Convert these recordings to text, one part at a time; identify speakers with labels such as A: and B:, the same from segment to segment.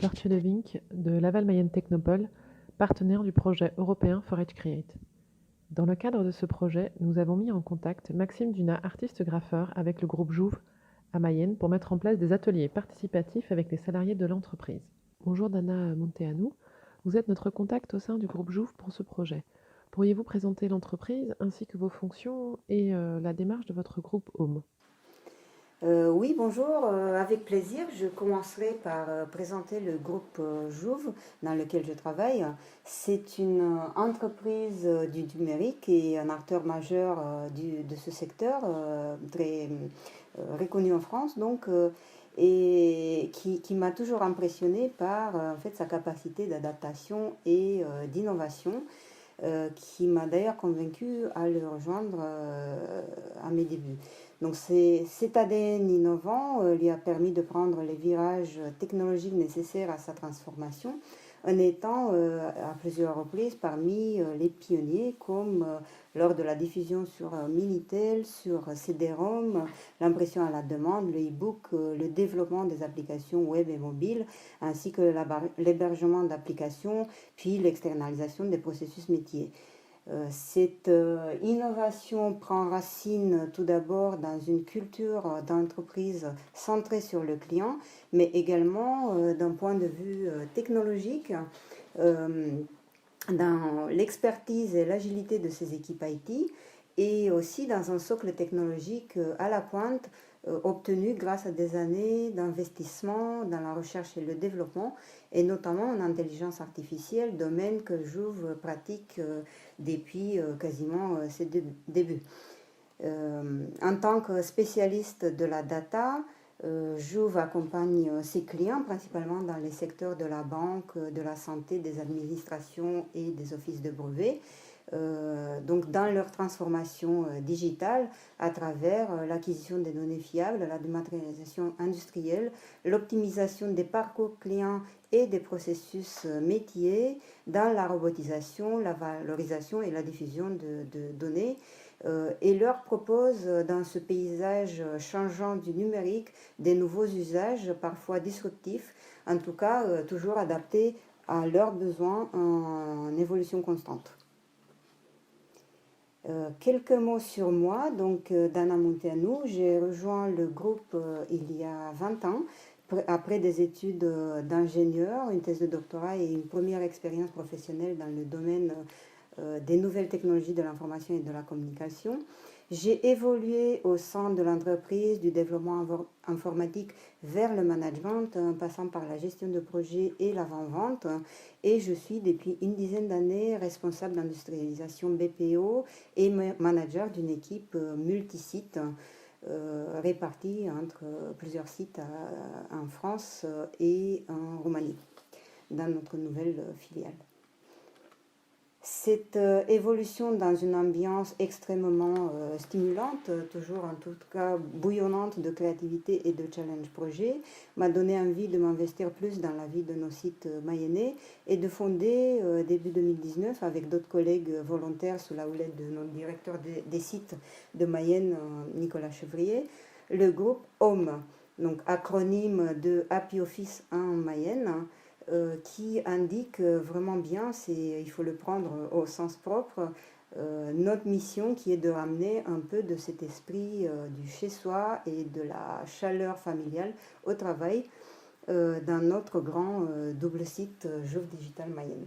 A: Fortune Vink de Laval Mayenne Technopole, partenaire du projet européen Forage Create. Dans le cadre de ce projet, nous avons mis en contact Maxime Dunat, artiste-graffeur, avec le groupe Jouve à Mayenne pour mettre en place des ateliers participatifs avec les salariés de l'entreprise. Bonjour Dana Monteanu, vous êtes notre contact au sein du groupe Jouve pour ce projet. Pourriez-vous présenter l'entreprise ainsi que vos fonctions et la démarche de votre groupe Home?
B: Oui, bonjour, avec plaisir. Je commencerai par présenter le groupe Jouve dans lequel je travaille. C'est une entreprise du numérique et un acteur majeur de ce secteur, très reconnu en France, et qui m'a toujours impressionné par en fait, sa capacité d'adaptation et d'innovation. Qui m'a d'ailleurs convaincu à le rejoindre à mes débuts. Donc cet ADN innovant lui a permis de prendre les virages technologiques nécessaires à sa transformation, en étant à plusieurs reprises parmi les pionniers, comme lors de la diffusion sur Minitel, sur CD-ROM, l'impression à la demande, le e-book, le développement des applications web et mobiles, ainsi que l'hébergement d'applications, puis l'externalisation des processus métiers. Cette innovation prend racine tout d'abord dans une culture d'entreprise centrée sur le client, mais également d'un point de vue technologique, dans l'expertise et l'agilité de ses équipes IT, et aussi dans un socle technologique à la pointe obtenu grâce à des années d'investissement dans la recherche et le développement, et notamment en intelligence artificielle, domaine que Jouve pratique depuis quasiment ses débuts. En tant que spécialiste de la data, Jouve accompagne ses clients principalement dans les secteurs de la banque, de la santé, des administrations et des offices de brevets. Donc dans leur transformation digitale à travers l'acquisition des données fiables, la dématérialisation industrielle, l'optimisation des parcours clients et des processus métiers, dans la robotisation, la valorisation et la diffusion de données, et leur propose dans ce paysage changeant du numérique des nouveaux usages parfois disruptifs, en tout cas toujours adaptés à leurs besoins en évolution constante. Quelques mots sur moi. Donc, Dana Monteanu, j'ai rejoint le groupe il y a 20 ans, après des études d'ingénieur, une thèse de doctorat et une première expérience professionnelle dans le domaine des nouvelles technologies de l'information et de la communication. J'ai évolué au sein de l'entreprise du développement informatique vers le management, en passant par la gestion de projets et l'avant-vente. Et je suis depuis une dizaine d'années responsable d'industrialisation BPO et manager d'une équipe multisite répartie entre plusieurs sites en France et en Roumanie, dans notre nouvelle filiale. Cette évolution dans une ambiance extrêmement stimulante, toujours en tout cas bouillonnante de créativité et de challenge projet, m'a donné envie de m'investir plus dans la vie de nos sites mayennais et de fonder début 2019 avec d'autres collègues volontaires sous la houlette de notre directeur des sites de Mayenne, Nicolas Chevrier, le groupe HOME, donc acronyme de Happy Office en Mayenne, qui indique vraiment bien, il faut le prendre au sens propre, notre mission qui est de ramener un peu de cet esprit du chez-soi et de la chaleur familiale au travail dans notre grand double site Jouve Digital Mayenne.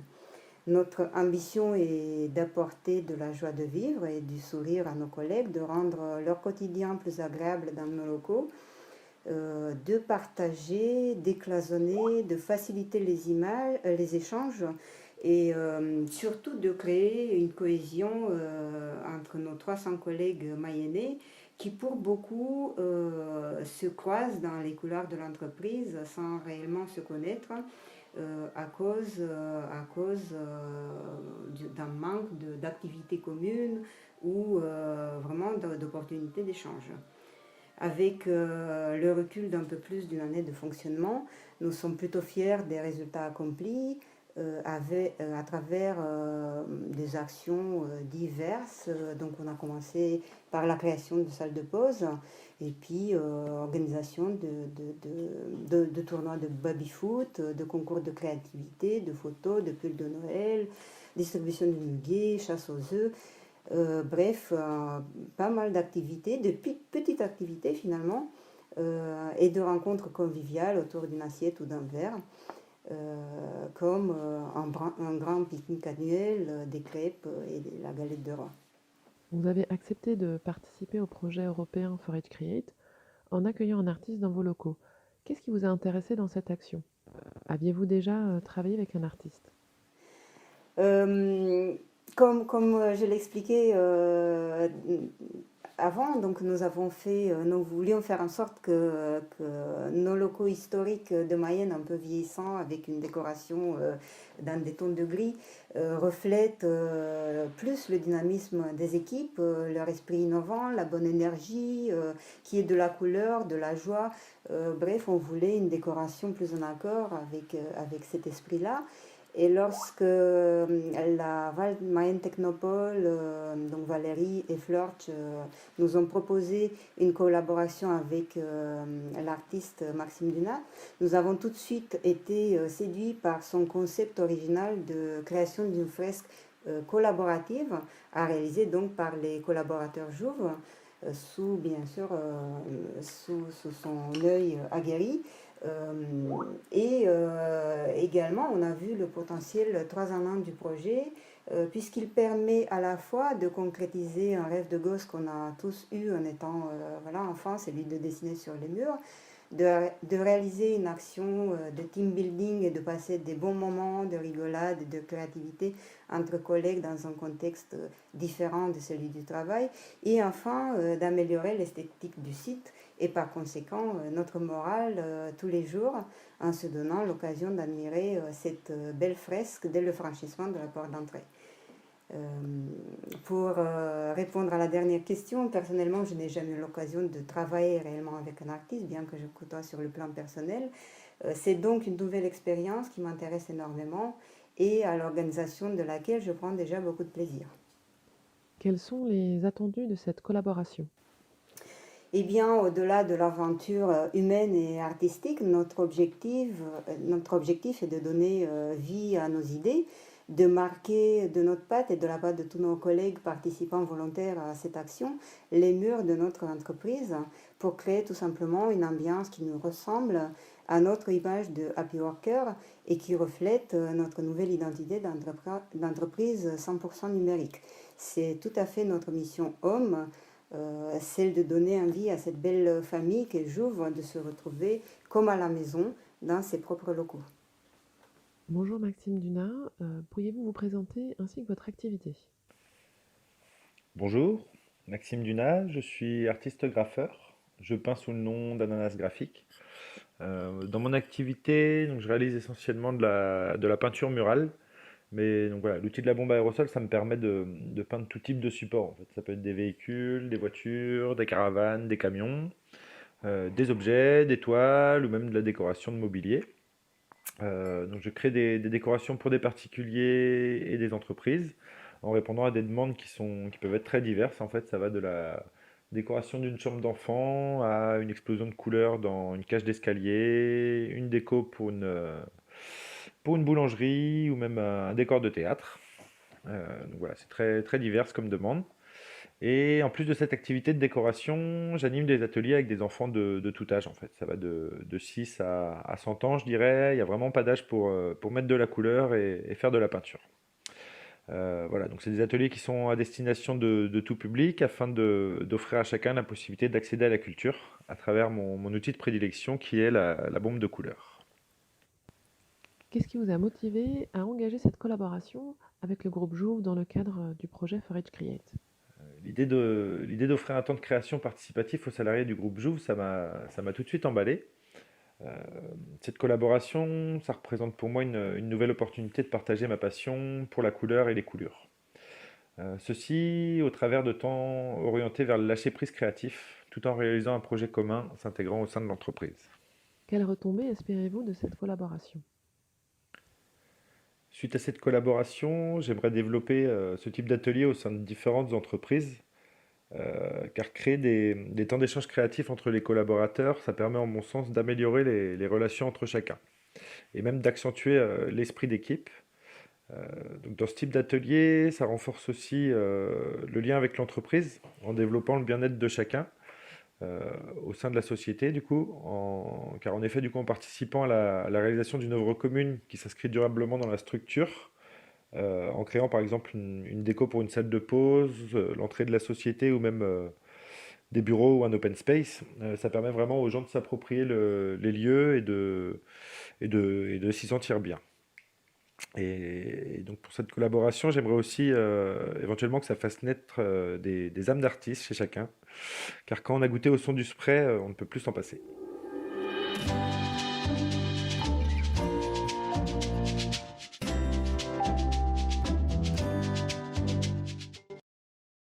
B: Notre ambition est d'apporter de la joie de vivre et du sourire à nos collègues, de rendre leur quotidien plus agréable dans nos locaux, de partager, décloisonner, de faciliter les échanges et surtout de créer une cohésion entre nos 300 collègues mayennais qui pour beaucoup se croisent dans les couloirs de l'entreprise sans réellement se connaître à cause d'un manque d'activités communes ou vraiment d'opportunités d'échange. Avec le recul d'un peu plus d'une année de fonctionnement, nous sommes plutôt fiers des résultats accomplis, à travers des actions diverses. Donc on a commencé par la création de salles de pause et puis organisation de tournois de baby-foot, de concours de créativité, de photos, de pulls de Noël, distribution de muguet, chasse aux œufs. Bref, pas mal d'activités, de petites activités finalement, et de rencontres conviviales autour d'une assiette ou d'un verre, comme un grand pique-nique annuel, des crêpes et la galette de roi.
A: Vous avez accepté de participer au projet européen Forage Create en accueillant un artiste dans vos locaux. Qu'est-ce qui vous a intéressé dans cette action? Aviez-vous déjà travaillé avec un artiste?
B: Euh, comme je l'expliquais avant, donc nous voulions faire en sorte que nos locaux historiques de Mayenne, un peu vieillissants, avec une décoration dans des tons de gris, reflètent plus le dynamisme des équipes, leur esprit innovant, la bonne énergie, qui est de la couleur, de la joie. Bref, on voulait une décoration plus en accord avec cet esprit-là. Et lorsque la Val Mayenne Technopole, donc Valérie et Florch, nous ont proposé une collaboration avec l'artiste Maxime Dunat, nous avons tout de suite été séduits par son concept original de création d'une fresque collaborative à réaliser donc par les collaborateurs Jouve, bien sûr, sous son œil aguerri. Également, on a vu le potentiel 3 en 1 du projet, puisqu'il permet à la fois de concrétiser un rêve de gosse qu'on a tous eu en étant enfant, celui de dessiner sur les murs, de réaliser une action de team building et de passer des bons moments de rigolade et de créativité entre collègues dans un contexte différent de celui du travail, et enfin d'améliorer l'esthétique du site et par conséquent notre morale tous les jours en se donnant l'occasion d'admirer cette belle fresque dès le franchissement de la porte d'entrée. Pour répondre à la dernière question, personnellement, je n'ai jamais eu l'occasion de travailler réellement avec un artiste, bien que je côtoie sur le plan personnel. C'est donc une nouvelle expérience qui m'intéresse énormément et à l'organisation de laquelle je prends déjà beaucoup de plaisir.
A: Quels sont les attendus de cette collaboration?
B: Eh bien, au-delà de l'aventure humaine et artistique, notre objectif est de donner vie à nos idées, de marquer de notre patte et de la patte de tous nos collègues participants volontaires à cette action les murs de notre entreprise pour créer tout simplement une ambiance qui nous ressemble à notre image de Happy Worker et qui reflète notre nouvelle identité d'entreprise 100% numérique. C'est tout à fait notre mission homme, celle de donner envie à cette belle famille qu'est Jouve de se retrouver comme à la maison dans ses propres locaux.
A: Bonjour Maxime Dunat, pourriez-vous vous présenter ainsi que votre activité?
C: Bonjour, Maxime Dunat, je suis artiste graffeur. Je peins sous le nom d'Ananas Graphique. Dans mon activité, donc, je réalise essentiellement de la peinture murale. Mais donc voilà, l'outil de la bombe à aérosol, ça me permet de peindre tout type de support. En fait. Ça peut être des véhicules, des voitures, des caravanes, des camions, des objets, des toiles ou même de la décoration de mobilier. Donc je crée des décorations pour des particuliers et des entreprises en répondant à des demandes qui peuvent être très diverses. En fait, ça va de la décoration d'une chambre d'enfant à une explosion de couleurs dans une cage d'escalier, une déco pour une boulangerie ou même un décor de théâtre. Donc voilà, c'est très, très divers comme demande. Et en plus de cette activité de décoration, j'anime des ateliers avec des enfants de tout âge en fait. Ça va de 6 à 100 ans, je dirais. Il n'y a vraiment pas d'âge pour mettre de la couleur et faire de la peinture. Voilà, donc c'est des ateliers qui sont à destination de tout public afin d'offrir à chacun la possibilité d'accéder à la culture à travers mon outil de prédilection qui est la bombe de couleur.
A: Qu'est-ce qui vous a motivé à engager cette collaboration avec le groupe Jouve dans le cadre du projet Forage Create?
C: L'idée d'offrir un temps de création participatif aux salariés du groupe Jouve, ça m'a tout de suite emballé. Euh, Cette collaboration, ça représente pour moi une nouvelle opportunité de partager ma passion pour la couleur et les coulures. Ceci au travers de temps orientés vers le lâcher-prise créatif, tout en réalisant un projet commun s'intégrant au sein de l'entreprise.
A: Quelles retombées espérez-vous de cette collaboration?
C: Suite à cette collaboration, j'aimerais développer ce type d'atelier au sein de différentes entreprises, car créer des temps d'échange créatifs entre les collaborateurs, ça permet en mon sens d'améliorer les relations entre chacun et même d'accentuer l'esprit d'équipe. Donc dans ce type d'atelier, ça renforce aussi le lien avec l'entreprise en développant le bien-être de chacun euh, au sein de la société, du coup, car en effet, du coup, en participant à la réalisation d'une œuvre commune qui s'inscrit durablement dans la structure, en créant par exemple une déco pour une salle de pause, l'entrée de la société ou même des bureaux ou un open space, ça permet vraiment aux gens de s'approprier les lieux et de s'y sentir bien. Et donc pour cette collaboration, j'aimerais aussi éventuellement que ça fasse naître des âmes d'artistes chez chacun, car quand on a goûté au son du spray, on ne peut plus s'en passer.